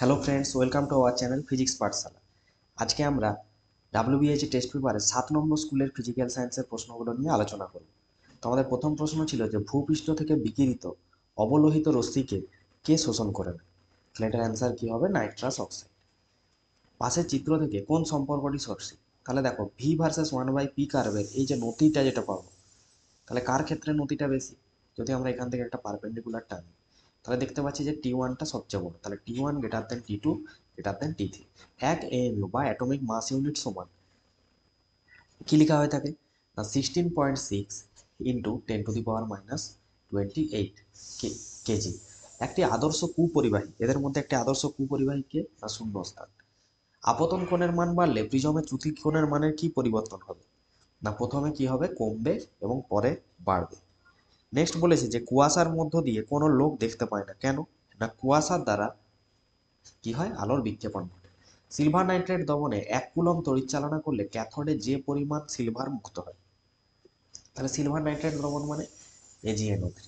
Hello friends, welcome to our channel physics পাঠশালা। আজকে আমরা ডাব্লিউবিএইচএ test পেপারে 7 নম্বর স্কুলের ফিজিক্যাল সায়েন্সের প্রশ্নগুলো নিয়ে আলোচনা করব। তো আমাদের প্রথম প্রশ্ন ছিল যে ভূপৃষ্ঠ থেকে বিকিরিত অবলোহিত রশ্মিকে কে শোষণ করে নেয়? তাহলে এটার অ্যান্সার কি হবে? Nitrous oxide. পাশের চিত্র থেকে কোন সম্পর্কটি সঠিক? তাহলে দেখো, ভি ভার্সেস 1/p কার্ভের এই যে নতিটা যেটা পাবো, তাহলে কার ক্ষেত্রে নতিটা বেশি? যদি আমরা এখান থেকে একটা পারপেন্ডিকুলার টানি, তাহলে দেখতে পাচ্ছি যে T1টা সবচেয়ে বড়, তাহলে T1 greater than T2 greater than T3। 1 AMU বা অ্যাটমিক মাস ইউনিট সমান কি লেখা হয়ে থাকে না 16.6 ইন্টু 10⁻⁻28 কেজি। একটি আদর্শ কুপরিবাহী, এদের মধ্যে একটি আদর্শ কুপরিবাহীকে না শূন্যস্থান। আপতন কোণের মান বাড়লে প্রিজমের চ্যুতি কোণের মানের কি পরিবর্তন হবে? না প্রথমে কি হবে? কমবে এবং পরে বাড়বে। নেক্সট বলেছে যে কুয়াশার মধ্য দিয়ে কোনো লোক দেখতে পায় না, কেন? না কুয়াশার দ্বারা কি হয়? আলোর বিক্ষেপণ ঘটে। সিলভার নাইট্রেট দমনে 1 কুলম্ব তড়িৎ চালনা করলে ক্যাথোডে যে পরিমাণ সিলভার মুক্ত হয়। তাহলে সিলভার নাইট্রেট দ্রবণ মানে AgNO3।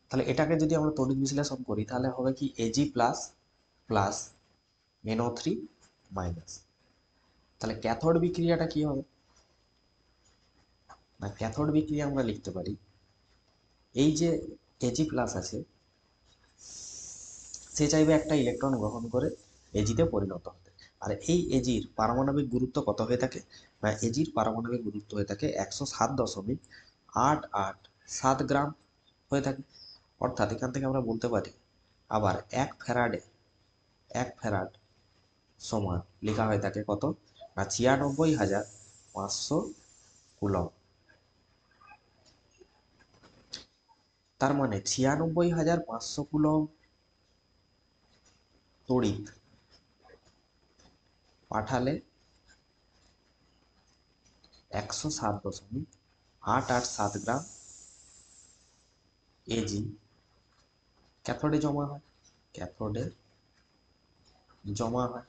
তাহলে এটাকে যদি আমরা তড়িৎ বিশ্লেষণ করি তাহলে হবে কি Ag plus plus NO3 minus. তাহলে ক্যাথোড বিক্রিয়াটা কি হবে? না ক্যাথোড বিক্রিয়া আমরা লিখতে পারি এই যে Ag প্লাস আছে, সে চাইবে একটা ইলেকট্রন গ্রহণ করে এজিতে পরিণত হতে। আর এই এজির পারমাণবিক গুরুত্ব কত হয়ে থাকে? না এজির পারমাণবিক গুরুত্ব হয়ে থাকে 107.887 গ্রাম হয়ে থাকে। অর্থাৎ এখান থেকে আমরা বলতে পারি আবার 1 ফ্যারাড সমান লেখা হয়ে থাকে কত? না 96,500 কুলম্ব। তার মানে 96,500 কুলম্ব তড়িৎ পাঠালে 107.887 গ্রাম এজি ক্যাথোডে জমা হয়। ক্যাথোডে জমা হয়।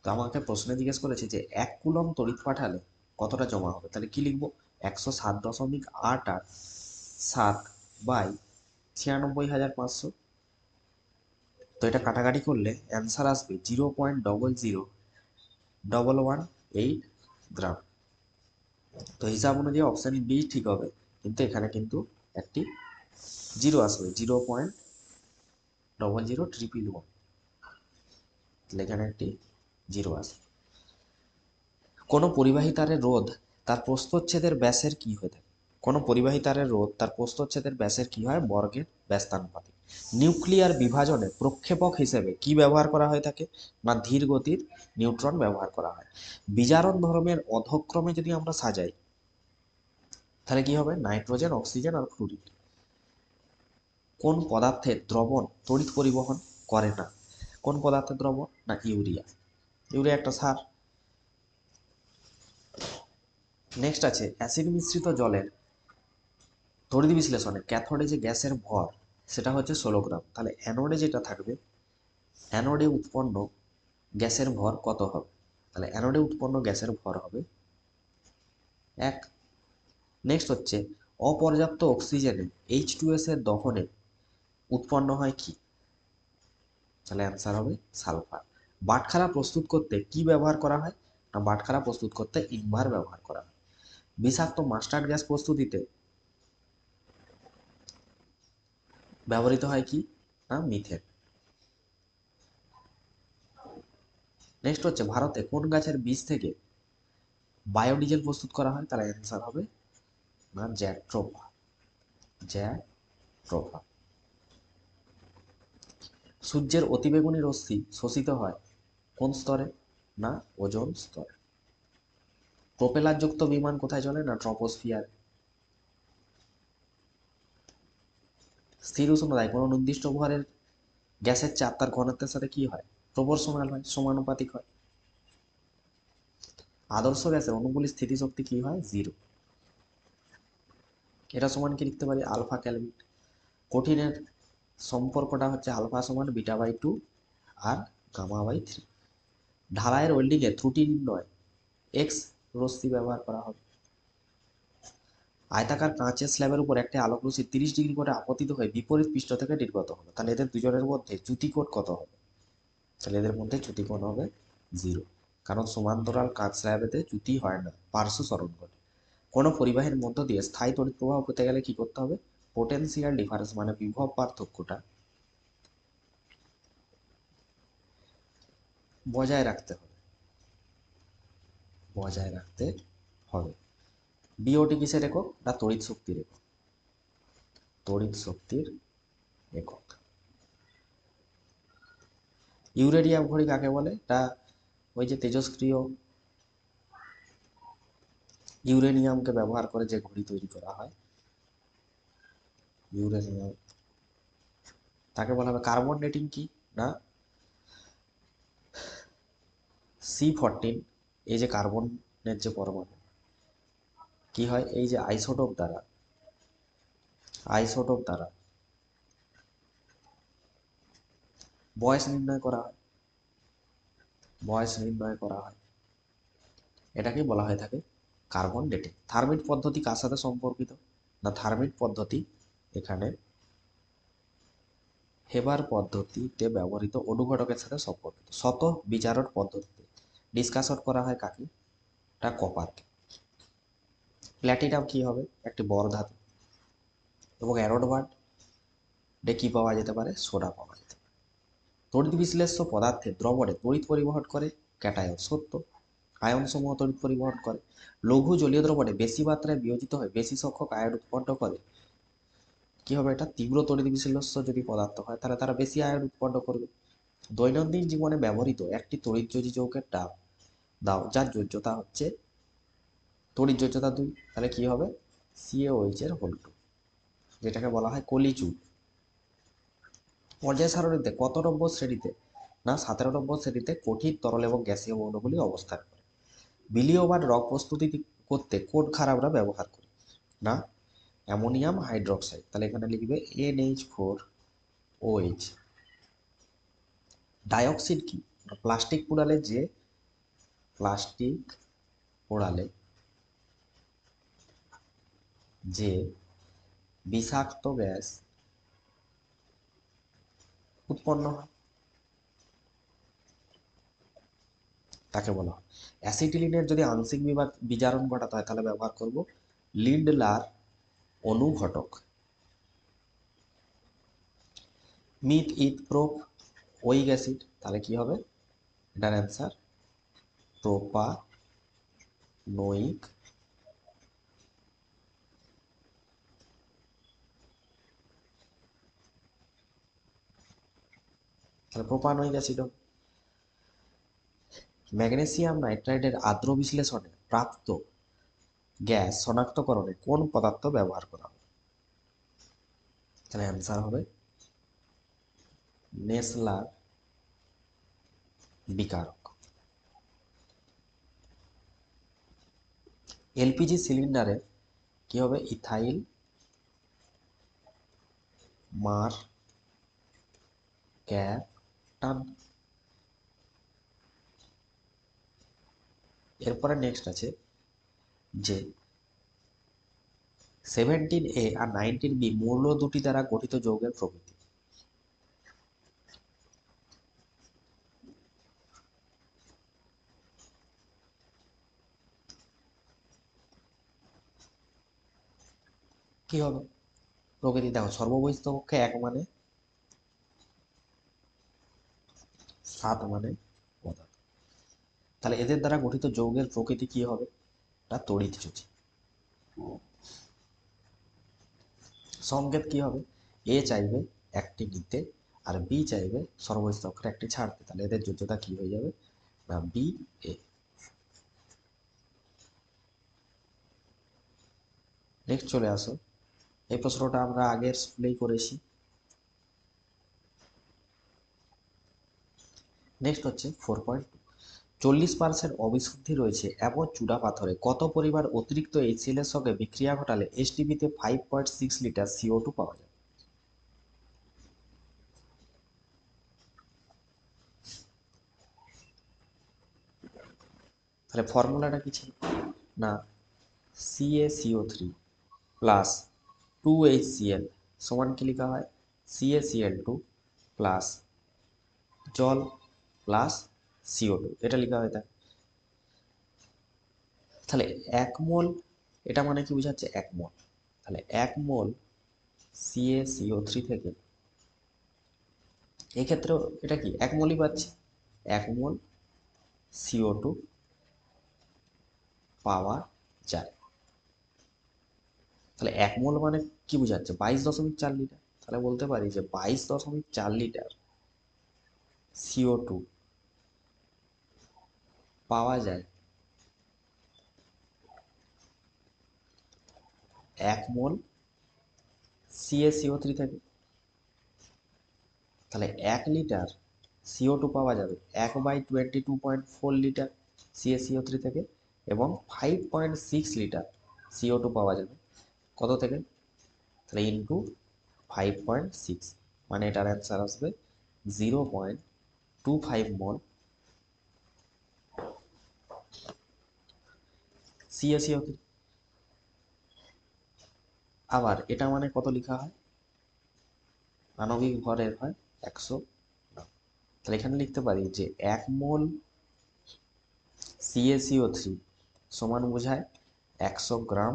তো আমাকে প্রশ্নে জিজ্ঞেস করেছে যে 1 কুলম্ব তড়িৎ পাঠালে কতটা জমা হবে, তাহলে কি লিখবো? 107.887 বাই 96,500। তো এটা কাটাকাটি করলে অ্যান্সার আসবে 0.00118 গ্রাম। তো হিসাব অনুযায়ী অপশন বি ঠিক হবে, কিন্তু এখানে কিন্তু একটি জিরো আসবে, 0.00011। তাহলে এখানে একটি জিরো আসবে। কোনো পরিবাহী তারের রোধ তার প্রস্থচ্ছেদের ব্যাসের কি হয়ে থাকে? কোনো পরিবাহী তারের রোধ তার প্রস্থচ্ছেদের ব্যাসের কি হয়? বর্গের ব্যস্তানুপাতিক। নিউক্লিয়ার বিভাজনে প্রক্ষেপক হিসেবে কি ব্যবহার করা হয়ে থাকে? না ধীর গতির নিউট্রন ব্যবহার করা হয়। বিজারণ ধর্মের অধক্রমে যদি আমরা সাজাই তাহলে কি হবে? নাইট্রোজেন, অক্সিজেন আর ফ্লুরিন। কোন পদার্থের দ্রবণ তড়িৎ পরিবহন করে না? কোন পদার্থের দ্রবণ? না ইউরিয়া। ইউরিয়া একটা সার। নেক্সট আছে অ্যাসিড মিশ্রিত জলের তড়িৎ বিশ্লেষণে ক্যাথোডে যে গ্যাসের ভর সেটা হচ্ছে 16 গ্রাম। তাহলে অ্যানোডে যেটা থাকবে, অ্যানোডে উৎপন্ন গ্যাসের ভর কত হবে? তাহলে অ্যানোডে উৎপন্ন গ্যাসের ভর হবে 1। নেক্সট হচ্ছে অপর্যাপ্ত অক্সিজেনে H2S এর দহনে উৎপন্ন হয় কি? তাহলে অ্যান্সার হবে সালফার। বাটখারা প্রস্তুত করতে কি ব্যবহার করা হয়? না বাটখারা প্রস্তুত করতে ইনভার ব্যবহার করা হয়। বিষাক্ত মাস্টার্ড গ্যাস প্রস্তুতিতে ব্যবহৃত হয় কি? না মিথেন। নেক্সট হচ্ছে ভারতে কোন গাছের বীজ থেকে বায়োডিজেল প্রস্তুত করা হয়? তাহলে অ্যান্সার হবে না জ্যাট্রোফা। জ্যাট্রোফা। সূর্যের অতিবেগুনি রশ্মি শোষিত হয় কোন স্তরে? না ওজোন স্তরে। প্রোপেলার যুক্ত বিমান কোথায় চলে? না ট্রপোস্ফিয়ার। স্থির উষ্ণতায় কোনো নির্দিষ্ট ভরের গ্যাসের চাপ তার ঘনত্বের সাথে কি হয়? প্রপোর্শনাল হয়, সমানুপাতিক হয়। আদর্শ গ্যাসের অনুকূল স্থিতিশক্তি কি হয়? 0। এটা সমান কি লিখতে পারি? Alpha Calvin. কঠিনের সম্পর্কটা হচ্ছে আলফা সমান β/2 আর γ/3। ঢালাইয়ের ওয়েল্ডিং এ ত্রুটি নির্ণয় এক্স রশ্মি ব্যবহার করা হবে। আয়তাকার কাঁচের স্ল্যাবের উপর একটি আলোক রশ্মি 30 ডিগ্রি করে আপতিত হয়ে বিপরীত পৃষ্ঠ থেকে নির্গত হলো, তাহলে এদের দুজনের মধ্যে চ্যুতিকোণ কত হবে? তাহলে এদের মধ্যে চ্যুতিকোণ হবে 0, কারণ সমান্তরাল কাঁচ স্ল্যাবেতে চ্যুতি হয় না, পার্শ্ব সরণ ঘটে। কোনো পরিবাহীর মধ্য দিয়ে স্থায়ী তড়িৎ প্রবাহ পেতে গেলে কি করতে হবে? পোটেনশিয়াল ডিফারেন্স মানে বিভব পার্থক্যটা বজায় রাখতে হবে, বজায় রাখতে হবে। বিওটি কিসের একক? না তড়িৎ শক্তির একক, তড়িৎ শক্তির একক। ইউরেনিয়াম ঘড়ি কাকে বলে? তা ওই যে তেজস্ক্রিয় ইউরেনিয়ামকে ব্যবহার করে যে ঘড়ি তৈরি করা হয়, ইউরেনিয়াম, তাকে বলা হবে। কার্বন ডেটিং কি? না C14, এই যে কার্বনের যে পরমাণু, কি হয়? এই যে আইসোটোপ দ্বারা, আইসোটোপ দ্বারা বয়স নির্ণয় করা হয়, বয়স নির্ণয় করা হয়, এটাকে বলা হয়ে থাকে কার্বন ডেটিং। থার্মিট পদ্ধতি কার সাথে সম্পর্কিত? না থার্মিট পদ্ধতি এখানে হেবার পদ্ধতিতে ব্যবহৃত অনুঘটকের সাথে সম্পর্কিত। শত বিচারণ পদ্ধতিতে ডিসকাশন করা হয় কাকে? তা কপারকে। প্ল্যাটিনাম কি হবে? একটি বড় ধাতু। এবং অ্যারোড কি পাওয়া যেতে পারে? সোডা পাওয়া যেতে পারে। তড়িৎ বিশ্লেষ্য পদার্থে দ্রবণে তড়িৎ পরিবহন করে ক্যাটায়ন, সত্য। আয়ন সমূহ তড়িৎ পরিবহন করে। লঘু জলীয় দ্রবণে বেশি মাত্রায় বিয়োজিত হয়ে বেশি সংখ্যক আয়ন উৎপন্ন করে, কি হবে এটা? তীব্র তড়িৎ বিশ্লেষ্য যদি পদার্থ হয় তাহলে তারা বেশি আয়ন উৎপন্ন করবে। দৈনন্দিন জীবনে ব্যবহৃত একটি তড়িৎযোজী যৌগের নাম দাও যার যোজ্যতা হচ্ছে, তড়িৎ যোজ্যতা 2, তাহলে কি হবে? CaOH এর হোল 2, যেটাকে বলা হয় কলিচুর। পর্যায় সারণীতে কত নম্বর শ্রেণীতে? না 17 নম্বর শ্রেণীতে কঠিন, তরল এবং গ্যাসীয় মৌলগুলি অবস্থান করে। বিলীয়মান রং প্রস্তুতি করতে কোন ক্ষার আমরা ব্যবহার করি? না অ্যামোনিয়াম হাইড্রোক্সাইড, তাহলে এখানে লিখবে NH4OH। ডাইঅক্সিন কি? প্লাস্টিক পোড়ালে যে, প্লাস্টিক পোড়ালে যে বিষাক্ত গ্যাস উৎপন্ন হয় তাকে বলা হয়। অ্যাসিটিলিনের যদি আংশিক বিজারণ ঘটাতে হয় তাহলে ব্যবহার করব লিন্ডলার অনুঘটক। মিথ ইথ প্রোপ ওইক অ্যাসিড, তাহলে কি হবে? এটার অ্যান্সার প্রোপানোইক। তাহলে প্রোপানোইক অ্যাসিড হবে। ম্যাগনেসিয়াম নাইট্রাইডের আর্দ্র বিশ্লেষণে প্রাপ্ত গ্যাস শনাক্তকরণে কোন পদার্থ ব্যবহার করা হবে? তাহলে অ্যান্সার হবে নেসলার বিকারক। এলপিজি সিলিন্ডারে কি হবে? ইথাইল মার ক্যাটান। এরপরে নেক্সট আছে যে 17A আর 19B মৌল দুটি দ্বারা গঠিত যৌগের প্রকৃতি। কি হবে প্রকৃতি? দেখো সর্ববহিস্থ পক্ষে 1 মানে, 7 মানে পদার্থ। তাহলে এদের দ্বারা গঠিত যৌগের প্রকৃতি কি হবে? তা তড়িৎযোজী। সংকেত কি হবে? এ চাইবে একটি নিতে আর বি চাইবে সর্ববহিস্থ অক্ষরে একটি ছাড়তে, তাহলে এদের যোজ্যতা কি হয়ে যাবে? না বি এ। নেক্সট চলে আসো, এই প্রশ্নটা আমরা আগের স্কুলেই করেছি। নেক্সট হচ্ছে 4.2, 40% অবিশুদ্ধি রয়েছে এমন চূড়া পাথরে কত পরিমাণ অতিরিক্ত HCl এর সঙ্গে বিক্রিয়া ঘটালে STP-তে 5.6 লিটার CO2 পাওয়া যায়? তাহলে ফর্মুলাটা কি ছিল? না CaCO3 প্লাস 2HCl সমান কি লেখা হয় CaCl2 প্লাস জল প্লাস CO2 এটা লেখা হয়। তাহলে 1 মোল, এটা মানে কি বোঝাচ্ছে 1 মোল, তাহলে 1 মোল CaCO3 থেকে এই ক্ষেত্রেও এটা কি 1 মোলই পাচ্ছি, 1 মোল CO2 পাওয়া যায়। তাহলে 1 মোল মানে কি বোঝাচ্ছে 22.4 লিটার, তাহলে বলতে পারি যে 22.4 লিটার CO2 পাওয়া যায় 1 মোল CaCO3 থেকে। তাহলে 1 লিটার CO2 পাওয়া যাবে 1/22.4 লিটার CaCO3 থেকে, এবং 5.6 লিটার CO2 পাওয়া যাবে কত থেকে, তাহলে ইন্টু 5.6, মানে এটার অ্যান্সার আসবে 0.25 মোল CaCO3। আবার এটা মানে কত লেখা হয়, আণবিক ভরের হয় 100 গ্রাম। তাহলে এখানে লিখতে পারি যে 1 মোল CaCO3 সমান বোঝায় 100 গ্রাম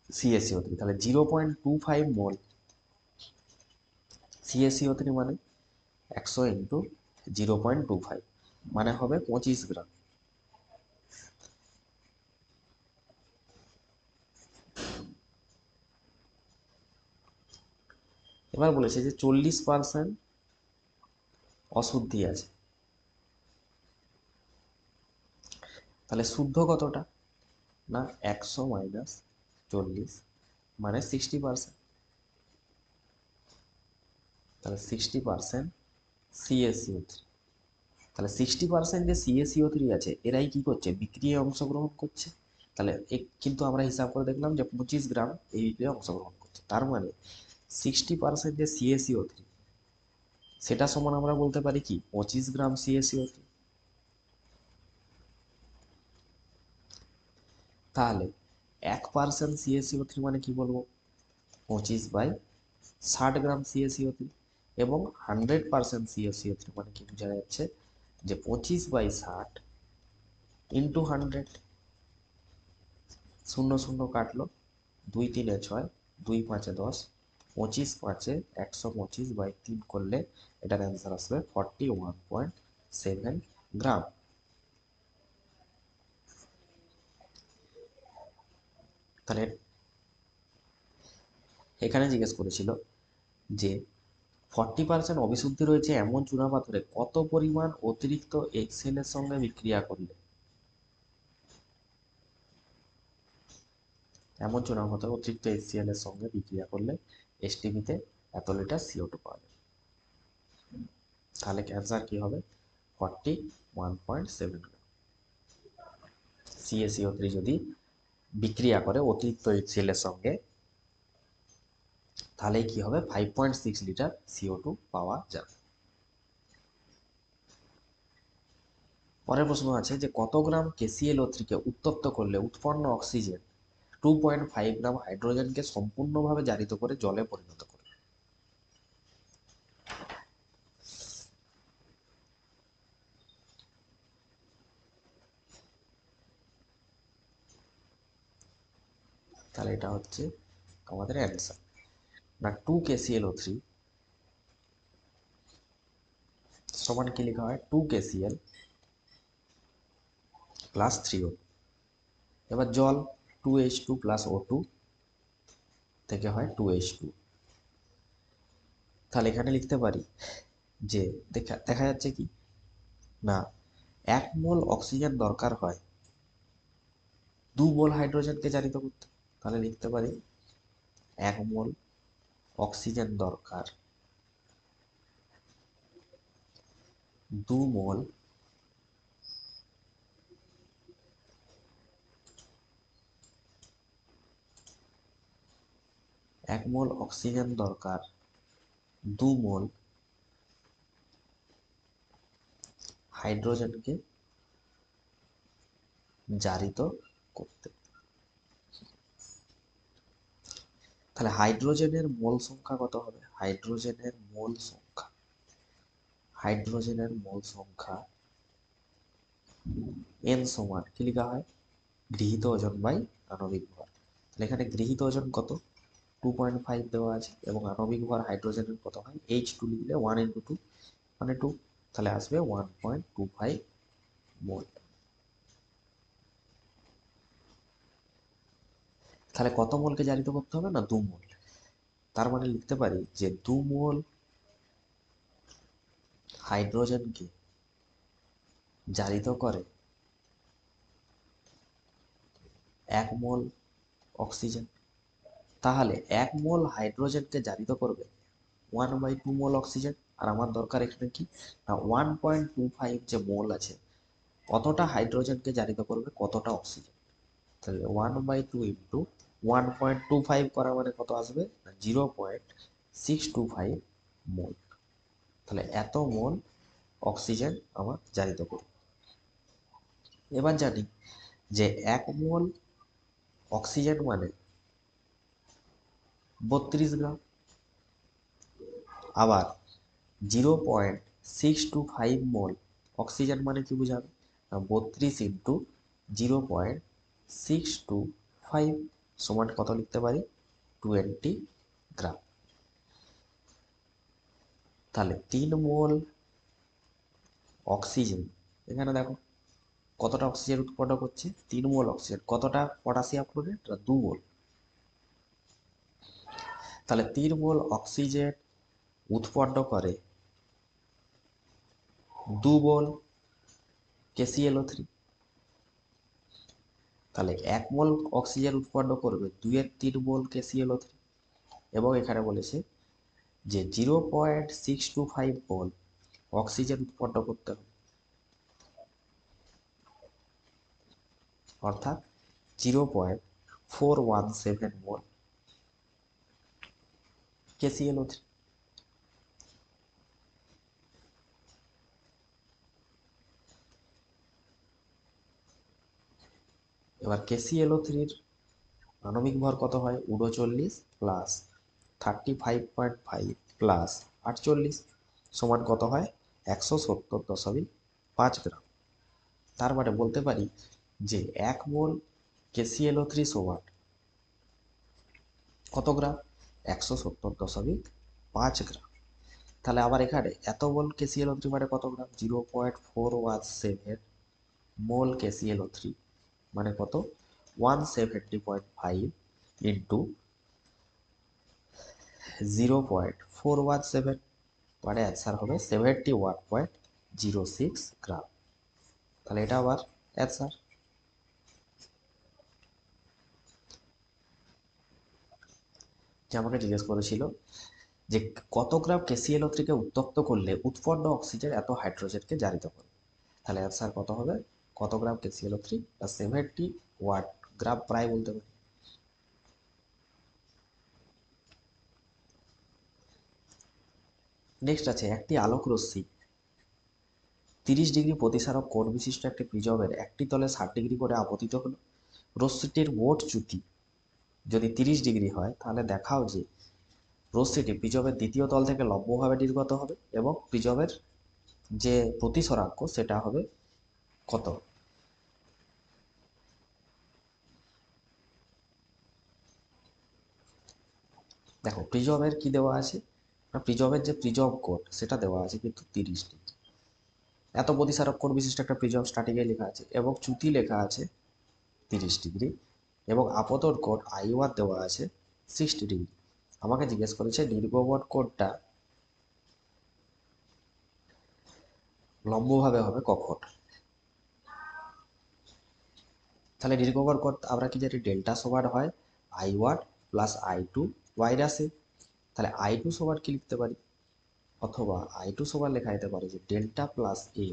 CaCO3। তাহলে 0.25 মোল CaCO3 মানে 100 ইন্টু 0.25 মানে হবে 25 গ্রাম। এবার বলেছে যে 40% অশুদ্ধি আছে, তাহলে শুদ্ধ কতটা, না 100 মাইনাস 40 মানে 60%, তাহলে 60% CaCO3। তাহলে 60% যে CaCO3 আছে এরাই কি করছে, বিক্রিয়ায় অংশগ্রহণ করছে। তাহলে কিন্তু আমরা হিসাব করে দেখলাম যে 25 গ্রাম এই বিক্রিয়ায় অংশগ্রহণ করছে, তার মানে 60% যে CaCO3 সেটা সমান আমরা বলতে পারি কি 25 গ্রাম CaCO3। তাহলে 1% CaCO3 মানে কি বলবো 25/60 গ্রাম CaCO3, এবং 100% CaCO3 মানে কি বোঝা যাচ্ছে যে 25/60 ইন্টু 100, শূন্য শূন্য কাটলো, 2 3 6, 2 5 10, 25 5 125/3 করলে এটার অ্যান্সার আসবে 41.7 গ্রাম। তাহলে এখানে জিজ্ঞেস করেছিল যে 40% অবিশুদ্ধি রয়েছে এমন চুনাপাথরে কত পরিমাণ অতিরিক্ত HCl এর সঙ্গে বিক্রিয়া করলে, এমন চুনাপাথরে অতিরিক্ত HCl এর সঙ্গে বিক্রিয়া করলে STP তে এত লিটার CO2 পাওয়া যাবে। তাহলে অ্যান্সার কি হবে 41.7 গ্রাম CaCO3 যদি বিক্রিয়া করে অতিরিক্ত HCl এর সঙ্গে, তাহলে কি হবে 5.6 লিটার CO2 পাওয়া যাবে। পরের প্রশ্ন আছে যে কত গ্রাম KClO3 কে উত্তপ্ত করলে উৎপন্ন অক্সিজেন 2.5 গ্রাম হাইড্রোজেনকে সম্পূর্ণভাবে জারিত করে জলে পরিণত করে। তাহলে এটা হচ্ছে আমাদের অ্যান্সার, না 2KClO3 সমান কি লেখা হয় 2KCl প্লাস 3O। এবার জল 2H2 প্লাস O2 থেকে হয় 2H2। তাহলে এখানে লিখতে পারি যে দেখা যাচ্ছে কি, না 1 মোল অক্সিজেন দরকার হয় 2 মোল হাইড্রোজেনকে জারিত করতে। তাহলে লিখতে পারি 1 মোল অক্সিজেন দরকার 2 মোল 1 মোল অক্সিজেন দরকার 2 মোল হাইড্রোজেনকে জারিত করতে। তাহলে হাইড্রোজেনের মোল সংখ্যা কত হবে? হাইড্রোজেনের মোল সংখ্যা n সমান কি লেখা হয়? গৃহীত ওজন বাই আণবিক ভর। তাহলে এখানে গৃহীত ওজন কত? 2.5 দেওয়া আছে, এবং আণবিক ভর হাইড্রোজেনের কত হয়? H2 লিখলে 1 × 2 মানে 2, তাহলে আসবে 1.25 মোল। তাহলে কত মোলকে জারিত করতে হবে? না, 2 মোল। তার মানে লিখতে পারি যে 2 মোল হাইড্রোজেনকে জারিত করে 1 মোল অক্সিজেন। তাহলে 1 মোল হাইড্রোজেনকে জারিত করবে 1/2 মোল অক্সিজেন। আর আমার দরকার এখানে কি? না, 1.25 যে মোল আছে, কতটা হাইড্রোজেনকে জারিত করবে, কতটা অক্সিজেন। তাহলে 1/2 ইন্টু 1.25 করা মানে কত আসবে? 0.625 মোল। তাহলে এত মোল অক্সিজেন আমার জারিত করবে। এবার জানি যে 1 মোল অক্সিজেন মানে 32 গ্রাম। আবার 0.625 মোল অক্সিজেন মানে কি বুঝাবে? 32 ইন্টু 0.625 সমান কত লিখতে পারি? 20 গ্রাম। তাহলে 3 মোল অক্সিজেন, এখানে দেখো কতটা অক্সিজেন উৎপন্ন করছে? 3 মোল অক্সিজেন। কতটা পটাশিয়াম ক্লোরাইড? 2 মোল। তাহলে 3 মোল অক্সিজেন উৎপন্ন করে 2 মোল KClO3। তাহলে 1 মোল অক্সিজেন উৎপন্ন করবে 2 এর 3 মোল KClO3। এবং এখানে বলেছে যে 0.625 মোল অক্সিজেন উৎপন্ন করতে হবে, অর্থাৎ 0.417 মোল KClO3। এবার KClO3-র আণবিক ভর কত হয়? 39 প্লাস 35.5 প্লাস 48 সমান কত হয়? 170.5 গ্রাম। তার মানে বলতে পারি যে 1 মোল KClO3 সমান কত গ্রাম? 170.5 গ্রাম। তাহলে আবার এখানে এত মোল KClO3 মানে কত গ্রাম? 0.417 মোল KClO3 মানে কত? 170.5 ইন্টু 0.417 মানে অ্যান্সার হবে 71.06 গ্রাম। তাহলে এটা আবার অ্যান্সার। যে আমাকে জিজ্ঞেস করেছিল যে কত গ্রাম KClO3 কে উত্তপ্ত করলে উৎপন্ন অক্সিজেন এত হাইড্রোজেনকে জারিত করে। তাহলে অ্যান্সার কত হবে? কত গ্রাম KClO3? 70 ওয়াট গ্রাম প্রায় বলতে পারি। নেক্সট আছে, একটি আলোক রশ্মি 30 ডিগ্রি প্রতিসারক কোণ বিশিষ্ট একটি প্রিজমের একটি তলে 60 ডিগ্রি করে আপতিত হলো। রশ্মিটির মোট চ্যুতি যদি 30 ডিগ্রি হয়, তাহলে দেখাও যে রশ্মিটি প্রিজমের দ্বিতীয় তল থেকে লম্বভাবে নির্গত হবে এবং প্রিজমের যে প্রতিসরাঙ্ক সেটা হবে কত? দেখো প্রিজমের কি দেওয়া আছে? প্রিজমের যে প্রিজম কোণ সেটা দেওয়া আছে কিন্তু 30 ডিগ্রি। এত প্রতিসারক কোণ বিশিষ্ট একটা প্রিজম স্টার্টিংয়ে লেখা আছে, এবং চ্যুতি লেখা আছে 30 ডিগ্রি, এবং আপতন কোণ I1 দেওয়া আছে 60 ডিগ্রি। আমাকে জিজ্ঞেস করেছে নির্গমন কোণটা লম্বভাবে হবে কখন। তাহলে নির্গমন কোণ আমরা কি জানি? ডেল্টা সমান হয় I1 প্লাস I2 মাইনাস এ। তাহলে I2 সমান কি লিখতে পারি? অথবা I2 সমান লেখা যেতে পারে যে delta plus A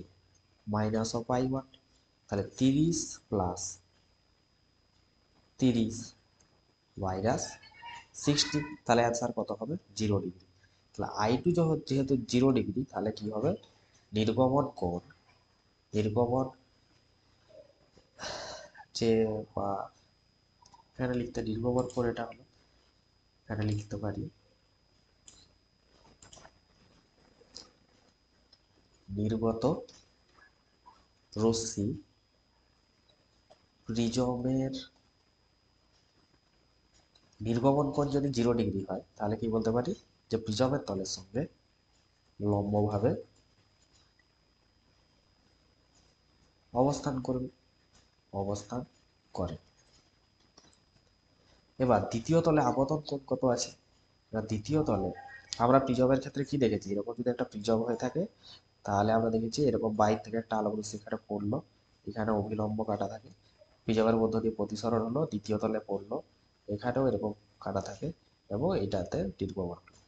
minus of I1। তাহলে 30 প্লাস 30 মাইনাস 60, তাহলে অ্যান্সার কত হবে? 0 ডিগ্রি। তাহলে I2 যেহেতু 0 ডিগ্রি, তাহলে কি হবে? নির্গমন যে বা এখানে লিখতে নির্গমন কোণ এটা হলো এখানে লিখতে পারি নির্গত রশ্মি প্রিজমের নির্গমন কোণ যদি 0 ডিগ্রি হয় তাহলে কি বলতে পারি যে প্রিজমের তলের সঙ্গে লম্বভাবে অবস্থান করবে, অবস্থান করে। এবার দ্বিতীয় তলে আপতন কোণ কত আছে? এবার দ্বিতীয় তলে আমরা প্রিজমের ক্ষেত্রে কি দেখেছি, এরকম যদি একটা প্রিজম হয়ে থাকে তাহলে আমরা দেখেছি এরকম বাইর থেকে একটা আলোক রশ্মি এখানে পড়লো, এখানে অভিলম্ব কাটা থাকে, প্রিজমের মধ্য দিয়ে প্রতিসরণ হলো, দ্বিতীয় তলে পড়লো, এখানেও এরকম কাটা থাকে এবং এটাতে নির্গমন হলো।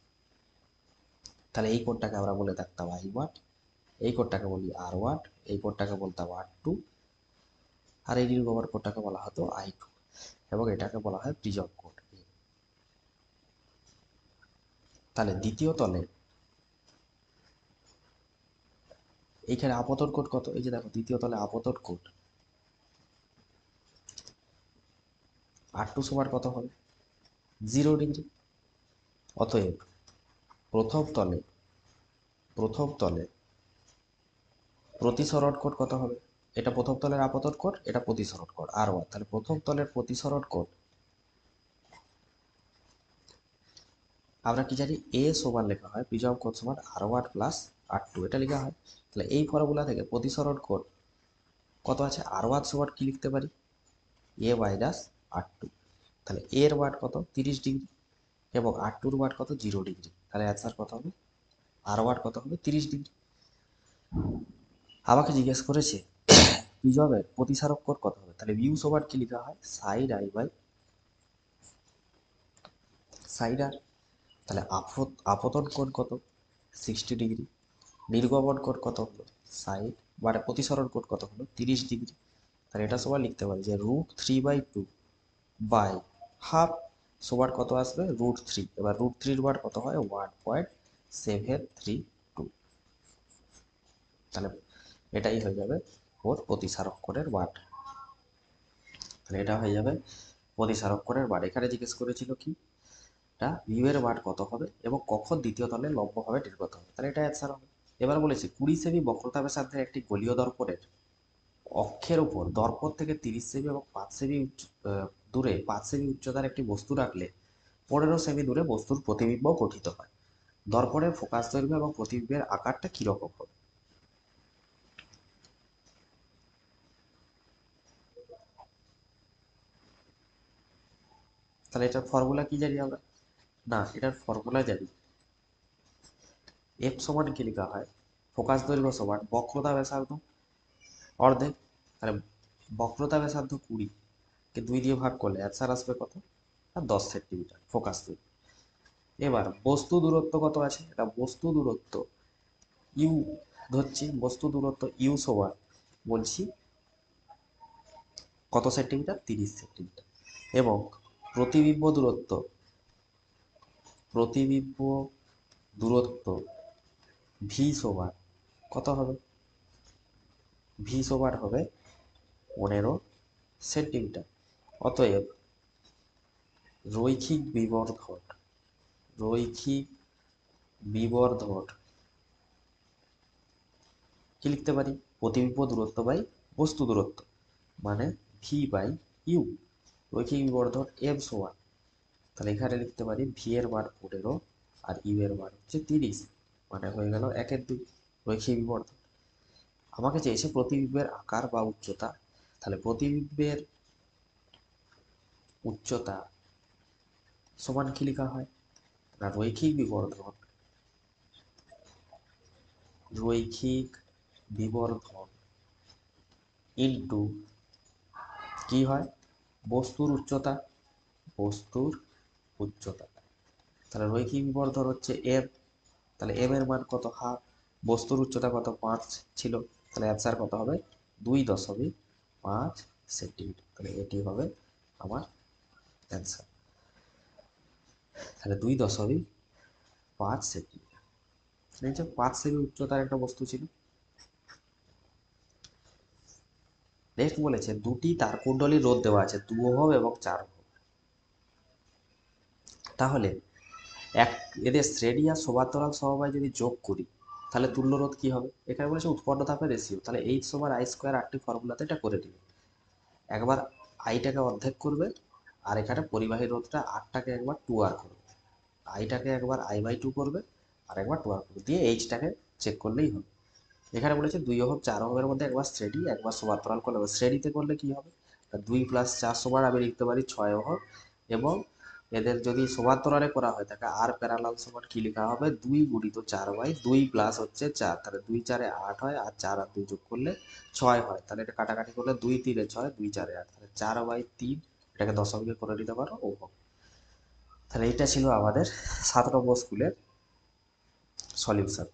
তাহলে এই কোণটাকে আমরা বলে থাকতাম I1, এই কোণটাকে বলি R1, এই কোণটাকে বলতাম R2, আর এই নির্গমন কোণটাকে বলা হতো I2 এবং এটাকে বলা হয় প্রিজম কোণ। তাহলে দ্বিতীয় তলে এইখানে আপতন কোণ কত? এই যে দেখো দ্বিতীয় তলে আপতন কোণ R2 সমান কত হবে? 0 ডিগ্রি। অতএব প্রথম তলে প্রতিসরণ কোণ কত হবে? এটা প্রথম তলের আপতন কোণ, এটা প্রতিসরণ কোণ R1। তাহলে প্রথম তলের প্রতিসরণ কোণ আমরা কি জানি, এ সমান লেখা হয় প্রিজম কোণ সমান R1 প্লাস R2, এটা লেখা হয়। তাহলে এই ফর্মুলা থেকে প্রতিসরণ কোণ কত আছে? R1 সমান কি লিখতে পারি? এ মাইনাস R2। তাহলে এর মান কত? 30 ডিগ্রি এবং R2 এর মান কত? 0 ডিগ্রি। তাহলে অ্যান্সার কত হবে? R1 কত হবে? 30 ডিগ্রি। আমাকে জিজ্ঞেস করেছে প্রিজমের প্রতিসারক কোণ কত হবে, তাহলে মিউ সমান কি লেখা হয়? সাইন আই বাই সাইন আর। তাহলে আপতন কোণ কত? 60 ডিগ্রি। নির্গমন কোণ কত হলো? সাইন, মানে প্রতিসরণ কোণ কত হলো? 30 ডিগ্রি। তাহলে এটা সমান লিখতে পারি যে √3/2 বাই হাফ সমান কত আসবে? √3। এবার √3 মান কত হয়? 1.732। তাহলে এটাই হয়ে যাবে ওর প্রতিসারক কোণের মান। তাহলে এটা হয়ে যাবে প্রতিসারক কোণের মান। এখানে জিজ্ঞেস করেছিল কি, এটা মিউ এর মান কত হবে এবং কখন দ্বিতীয় তলে লম্বভাবে নির্গত হবে, তাহলে এটা অ্যান্সার হবে। এবার বলেছি 20 সেমি বক্রতা ব্যাসার্ধের একটি গোলীয় দর্পণের অক্ষের উপর দর্পণ থেকে 30 সেমি এবং 5 সেমি দূরে 5 সেমি উচ্চতার একটি বস্তু রাখলে 15 সেমি দূরে বস্তুর প্রতিবিম্ব গঠিত হয়। দর্পণের ফোকাস দৈর্ঘ্য এবং প্রতিবিম্বের আকারটা কিরকম হবে? তাহলে এটার ফর্মুলা কি জানি আমরা? না, এটার ফর্মুলা জানি। এফ সমান কি লেখা হয়? ফোকাস দৈর্ঘ্য সমান বক্রতা ব্যাসার্ধ অর্ধেক। তাহলে বক্রতা ব্যাসার্ধ 20 কে 2 দিয়ে ভাগ করলে অ্যান্সার আসবে কত? 10 সেন্টিমিটার ফোকাস দৈর্ঘ্য। এবার বস্তু দূরত্ব কত আছে? এটা বস্তু দূরত্ব ইউ ধরছি, বস্তু দূরত্ব ইউ সমান বলছি কত সেন্টিমিটার? 30 সেন্টিমিটার। এবং প্রতিবিম্ব দূরত্ব প্রতিবিম্ব দূরত্ব ভি সমান কত হবে? ভি সমান হবে 15 সেন্টিমিটার। অতএব রৈখিক বিবর্ধন রৈখিক বিবর্ধন কি লিখতে পারি? প্রতিবিম্ব দূরত্ব বাই বস্তু দূরত্ব, মানে ভি বাই ইউ। রৈখিক বিবর্ধন এম সমান, তাহলে এখানে লিখতে পারি ভি এর মান 15 আর ইউ এর মান হচ্ছে 30, মানে হয়ে গেল 1/2। রৈখিক বিবর্ধন। আমাকে চেয়েছে প্রতিবিম্বের আকার বা উচ্চতা, তাহলে প্রতিবিম্বের উচ্চতা সমান কি লেখা হয়? না, রৈখিক বিবর্ধন ইন্টু কি হয়? বস্তুর উচ্চতা, বস্তুর উচ্চতা। তাহলে রৈখিক বিবর্ধন হচ্ছে এম, তাহলে এম এর মান কত? হাফ। বস্তুর উচ্চতা কত? 5 ছিল, তাহলে অ্যান্সার কত হবে? 2.5 সেন্টিমিটার। তাহলে এটি হবে আমার অ্যান্সার। তাহলে 2.5 সেন্টিমিটার। এই যে 5 সেমি উচ্চতার একটা বস্তু ছিল। নেক্সট বলেছে দুটি তারকুণ্ডলীর রোধ দেওয়া আছে 2 ওহম এবং 4 ওহম। তাহলে এক এদের শ্রেণী আর সমান্তরাল সমবায় যদি যোগ করি তাহলে তুল্যরোধ কি হবে? এখানে বলেছে উৎপন্ন ধাপের রেশিও, তাহলে এইচ সমান আই স্কোয়ার আর টি ফর্মুলাতে এটা করে দিবে। একবার আইটাকে অর্ধেক করবে আর এখানে পরিবাহী রোধটা আরটাকে একবার টু আর করবে, আইটাকে একবার আই বাই টু করবে আর একবার টু আর করবে, দিয়ে এইচটাকে চেক করলেই হবে। এখানে বলেছে 2 ওহম 4 ওহমের মধ্যে একবার শ্রেণী একবার সমান্তরাল করলে হবে। শ্রেণীতে করলে কি হবে? 2 + 4 সমান আমি লিখতে পারি 6 ওহম, এবং এদের যদি সমান্তরালে করা হয় তাকে আর প্যারালাল সমান কি লেখা হবে? 2 × 4/2 প্লাস হচ্ছে 4, তাহলে 2 × 4 = 8 হয়, আর 4 আর 2 যোগ করলে 6 হয়। তাহলে এটা কাটাকাটি করলে 2 × 3 = 6, 2 × 4 = 8, তাহলে 4/3 এটাকে দশমিকে করে নিতে পারো ওহম। তাহলে এটা ছিল আমাদের 7 নম্বর স্কুলের সলিউশন।